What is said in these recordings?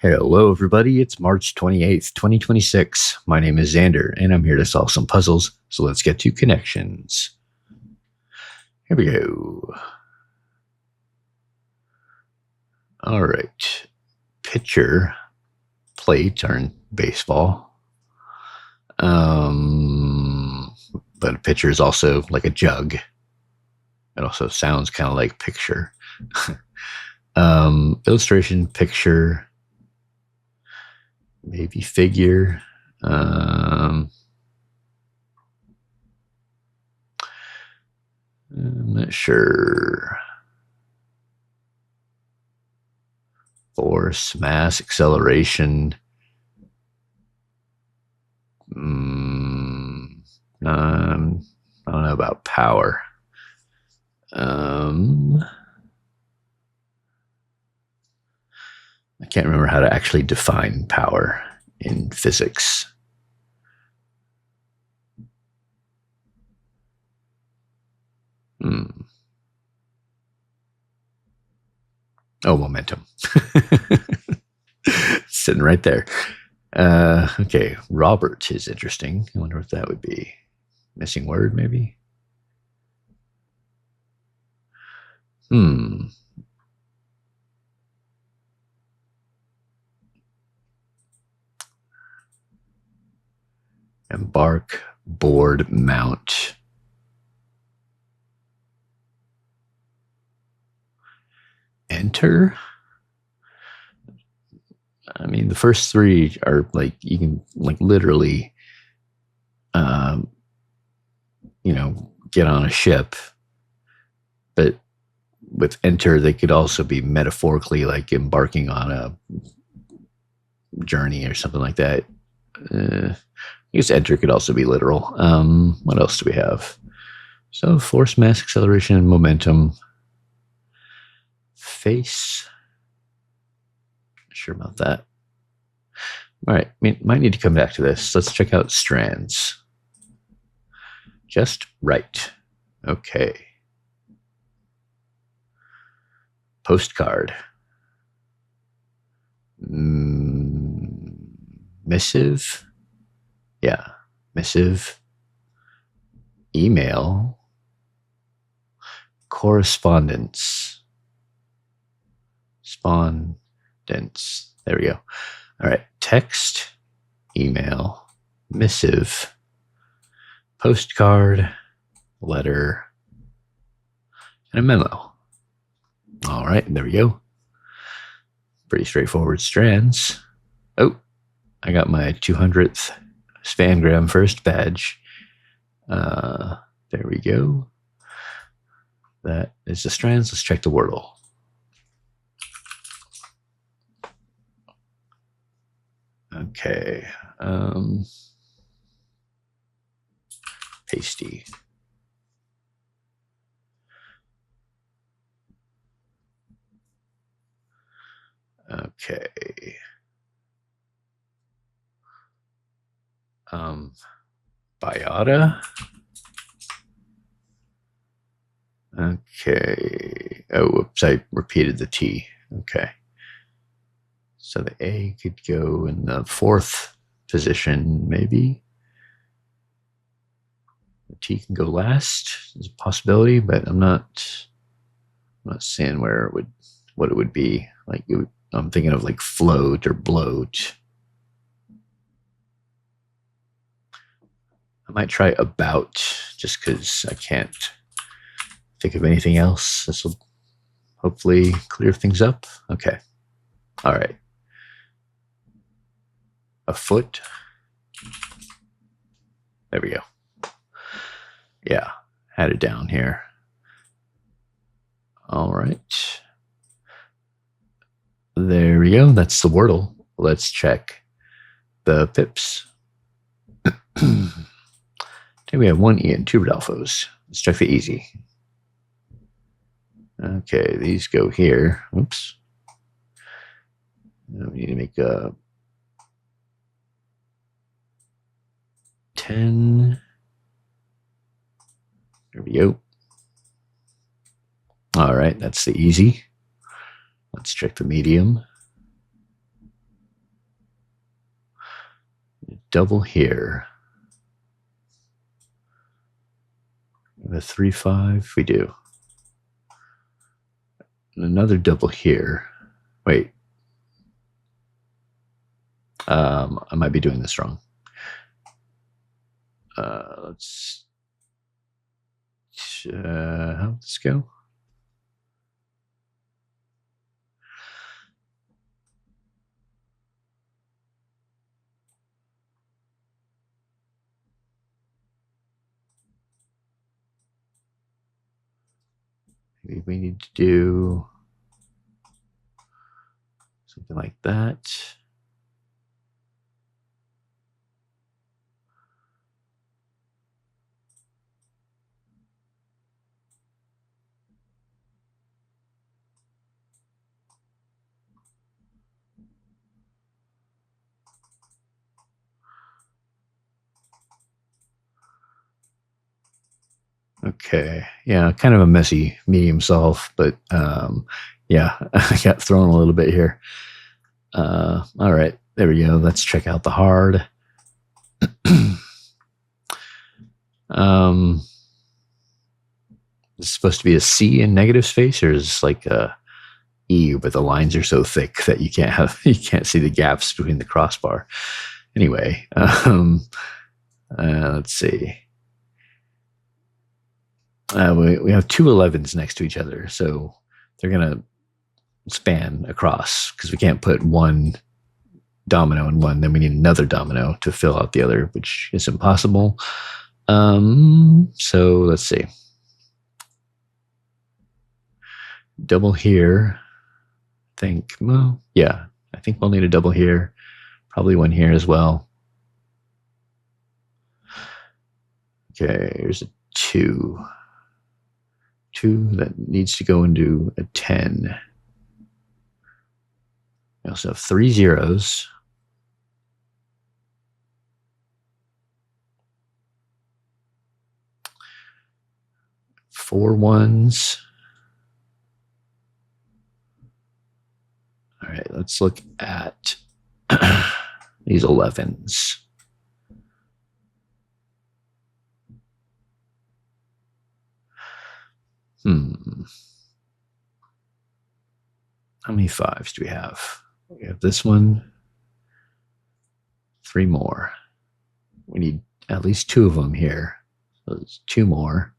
Hello, everybody. It's March 28th, 2026. My name is Xander, and I'm here to solve some puzzles. So let's get to connections. Here we go. All right. Pitcher, plate are in baseball. But a pitcher is also like a jug. It also sounds kind of like picture. Illustration, picture, maybe figure. I'm not sure. Force, mass, acceleration. I don't know about power. I can't remember how to actually define power in physics. Oh, momentum. Sitting right there. Okay, Robert is interesting. I wonder what that would be. Missing word, maybe? Embark, board, mount. Enter? I mean, the first three are like, you can like literally, get on a ship. But with enter, they could also be metaphorically like embarking on a journey or something like that. I guess enter could also be literal. What else do we have? So force, mass, acceleration, and momentum. Face. Not sure about that. All right, might need to come back to this. Let's check out strands. Just right. Okay. Postcard. Missive. Yeah, missive. Email. Correspondence. Spondence. There we go. All right. Text, email, missive, postcard, letter, and a memo. All right. There we go. Pretty straightforward strands. Oh, I got my 200th Spangram first badge. There we go. That is the strands. Let's check the Wordle. Okay. Pasty. Okay. Biota. Okay. Oh, whoops, I repeated the T. Okay. So the A could go in the fourth position, maybe. The T can go last. There's a possibility, but I'm not seeing what it would be. Like I'm thinking of like float or bloat. I might try about just because I can't think of anything else. This will hopefully clear things up. Okay. All right. A foot. There we go. Yeah, had it down here. All right. There we go. That's the Wordle. Let's check the pips. Okay, we have one E and two Rodolfos. Let's check the easy. Okay, these go here. Oops. Now we need to make a 10. There we go. All right, that's the easy. Let's check the medium. double here. We have a 3, 5. We do. And another double here. Wait. I might be doing this wrong. Let's. How'd this go? Maybe we need to do something like that. Okay, yeah, kind of a messy medium solve, but yeah, I got thrown a little bit here. All right, there we go. Let's check out the hard. Is it supposed to be a C in negative space, or is this like a E, but the lines are so thick that you can't see the gaps between the crossbar. Anyway, let's see. We have two 11s next to each other, so they're gonna span across because we can't put one domino in one, then we need another domino to fill out the other, which is impossible. So let's see. Double here. I think, well, yeah, I think we'll need a double here. Probably one here as well. Okay, here's a 2. 2 that needs to go into a 10. We also have 3 zeros. 4 ones. All right, let's look at these 11s. How many 5s do we have? We have this one. 3 more. We need at least 2 of them here. So there's 2 more.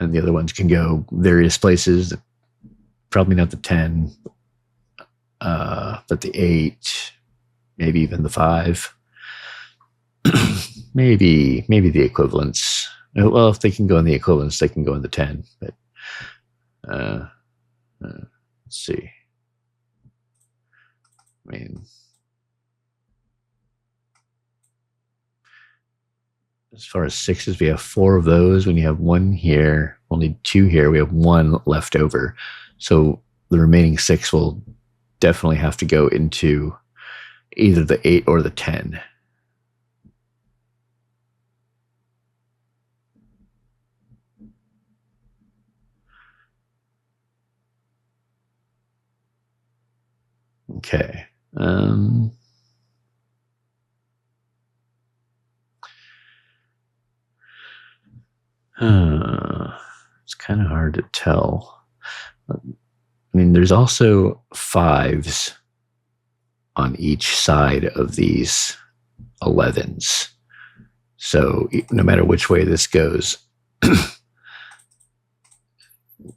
And the other ones can go various places. Probably not the 10, but the 8, maybe even the 5. maybe the equivalents. Well, if they can go in the equivalents, they can go in the 10. But let's see. I mean, as far as 6s, we have 4 of those. When you have 1 here, we'll need 2 here. We have 1 left over. So the remaining 6 will definitely have to go into either the 8 or the 10. Okay. It's kind of hard to tell. I mean, there's also 5s on each side of these 11s. So no matter which way this goes,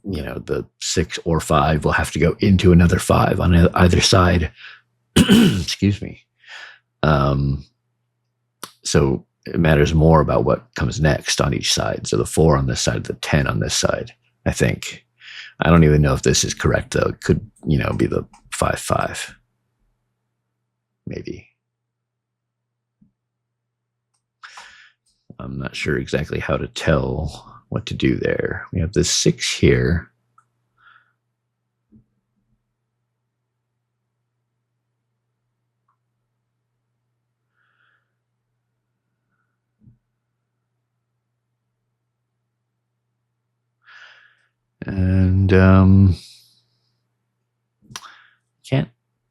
the 6 or 5 will have to go into another 5 on either side. Excuse me. So it matters more about what comes next on each side. So the 4 on this side, the 10 on this side, I think. I don't even know if this is correct, though. It could, be the 5, 5. Maybe. I'm not sure exactly how to tell what to do there. We have this 6 here. And can't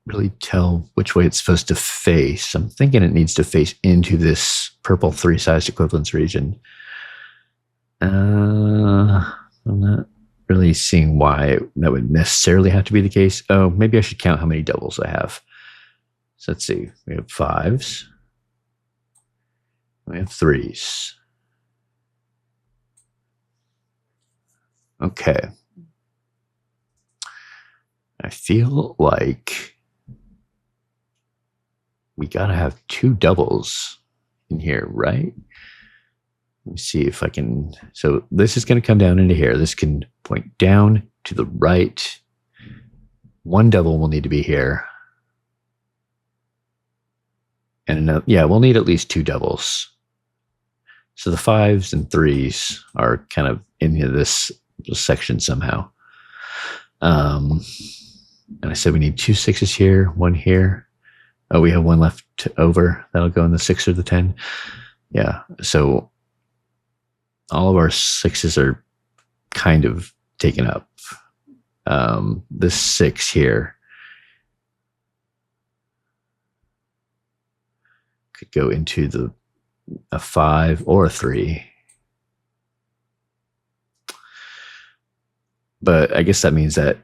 really tell which way it's supposed to face. I'm thinking it needs to face into this purple 3-sized equivalence region. I'm not really seeing why that would necessarily have to be the case. Oh, maybe I should count how many doubles I have. So let's see. We have 5s. We have 3s. Okay. I feel like we gotta have 2 doubles in here, right? Let me see if I can. So this is going to come down into here. This can point down to the right. 1 double will need to be here. And another, yeah, we'll need at least 2 doubles. So the 5s and 3s are kind of in this section somehow. And I said we need 2 6s here, 1 here. Oh, we have 1 left over. That'll go in the 6 or the 10. Yeah. So all of our 6s are kind of taken up. This 6 here could go into a 5 or a 3. But I guess that means that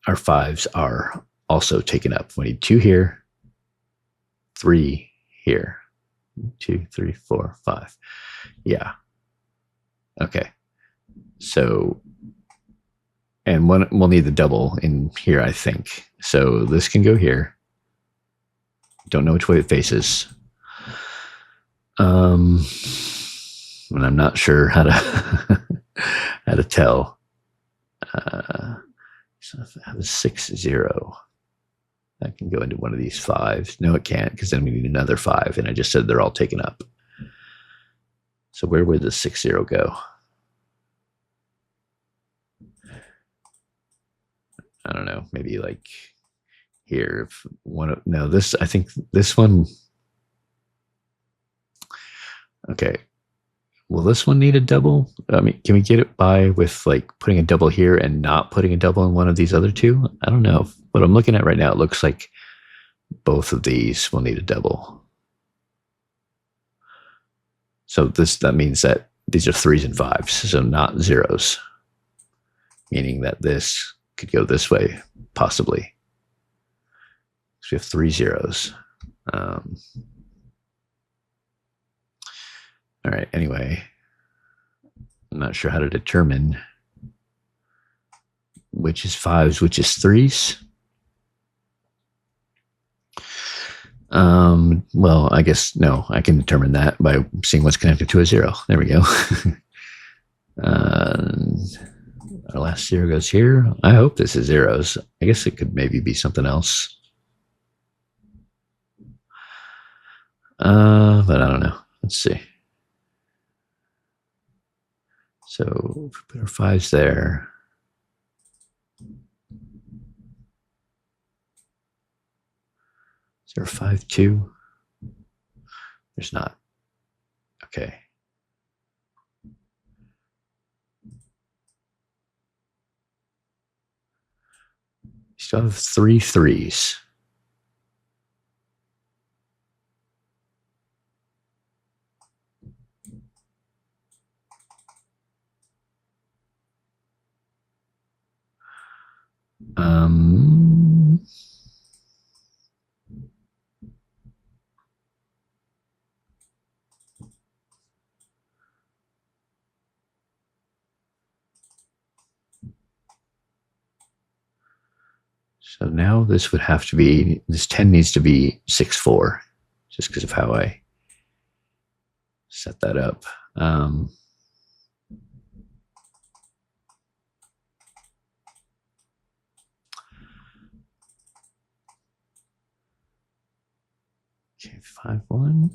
our 5s are also taken up. We need 2 here, 3 here. 2, 3, 4, 5. Yeah. Okay. So, and we'll need the double in here, I think. So this can go here. Don't know which way it faces. And I'm not sure how to how to tell. So if I have a 6 0, that can go into one of these 5s. No, it can't, because then we need another 5, and I just said they're all taken up. So where would the 6 0 go? I don't know. Maybe like here. If no, this. I think this one. Okay. Will this one need a double? I mean, can we get it by with like putting a double here and not putting a double in one of these other 2? I don't know. What I'm looking at right now, it looks like both of these will need a double. So that means that these are 3s and 5s, so not 0s, meaning that this could go this way, possibly. So we have 3 0s. All right, anyway, I'm not sure how to determine which is 5s, which is 3s. Well, I guess, no, I can determine that by seeing what's connected to a 0. There we go. Our last 0 goes here. I hope this is 0s. I guess it could maybe be something else. But I don't know. Let's see. So if we put our 5s there. Is there a 5 2? There's not. Okay. Still have 3 3s. So now this would have to be, this 10 needs to be 6 4, just because of how I set that up. Okay, 5 1.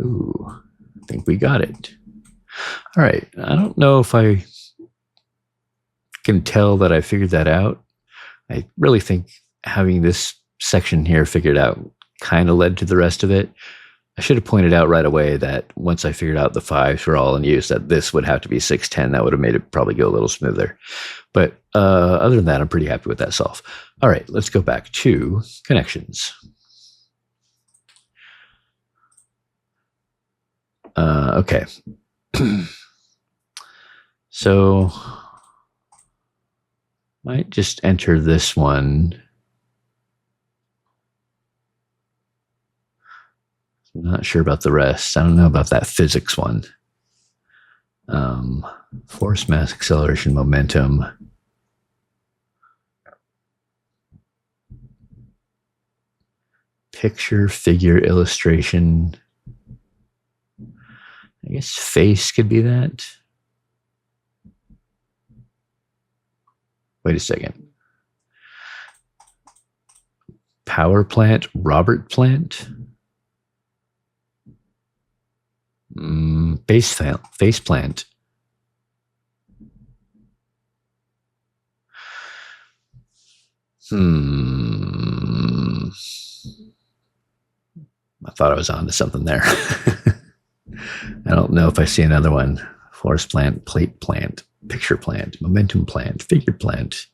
Ooh, I think we got it. All right, I don't know if I can tell that I figured that out. I really think having this section here figured out kind of led to the rest of it. I should have pointed out right away that once I figured out the 5s were all in use, that this would have to be 610. That would have made it probably go a little smoother. But other than that, I'm pretty happy with that solve. All right, let's go back to connections. Okay. So might just enter this one. I'm not sure about the rest. I don't know about that physics one. Force, mass, acceleration, momentum. Picture, figure, illustration. I guess face could be that. Wait a second. Power plant, Robert plant. Face plant. I thought I was on to something there. I don't know if I see another one. Force plant, plate plant, picture plant, momentum plant, figure plant,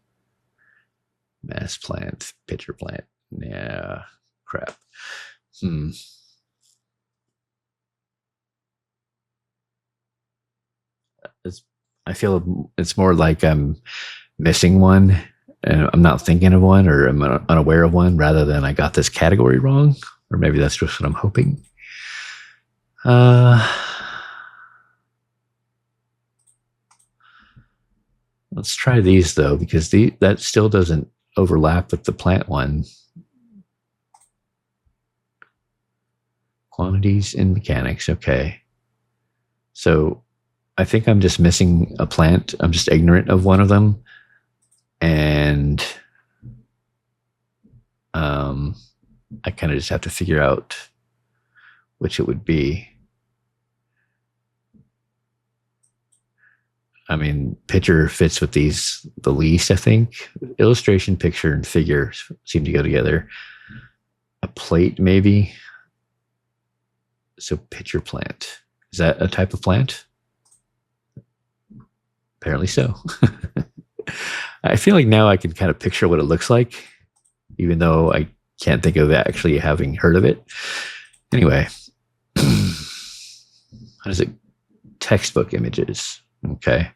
mass plant, picture plant. Yeah, crap. I feel it's more like I'm missing one and I'm not thinking of one, or I'm unaware of one, rather than I got this category wrong, or maybe that's just what I'm hoping. Let's try these though, because that still doesn't overlap with the plant one. Quantities in mechanics. Okay. So I think I'm just missing a plant. I'm just ignorant of one of them. And I kind of just have to figure out which it would be. I mean, picture fits with these the least, I think. Illustration, picture, and figure seem to go together. A plate, maybe. So picture plant. Is that a type of plant? Apparently so. I feel like now I can kind of picture what it looks like, even though I can't think of actually having heard of it. Anyway, how does it? Textbook images. Okay.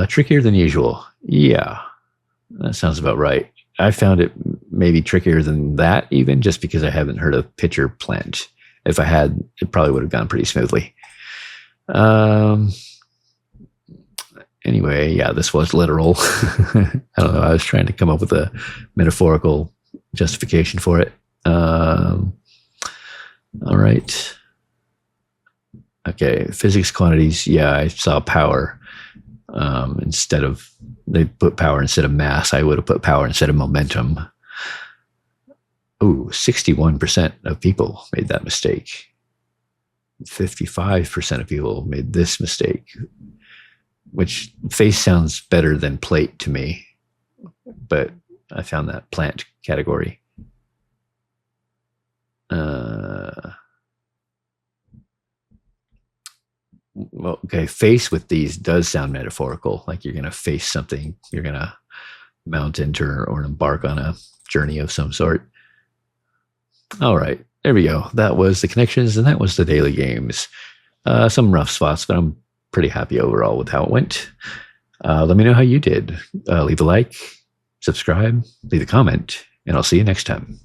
Trickier than usual. Yeah, that sounds about right. I found it maybe trickier than that, even just because I haven't heard of picture plant. If I had, it probably would have gone pretty smoothly. Anyway, yeah, this was literal. I don't know. I was trying to come up with a metaphorical justification for it. All right. Okay, physics quantities. Yeah, I saw power instead of, they put power instead of mass. I would have put power instead of momentum. Ooh, 61% of people made that mistake. 55% of people made this mistake, which face sounds better than plate to me, but I found that plant category. Well, okay, face with these does sound metaphorical, like you're going to face something, you're going to mount into or embark on a journey of some sort. All right, there we go. That was the connections, and that was the daily games. Some rough spots, but I'm pretty happy overall with how it went. Let me know how you did. Leave a like, subscribe, leave a comment, and I'll see you next time.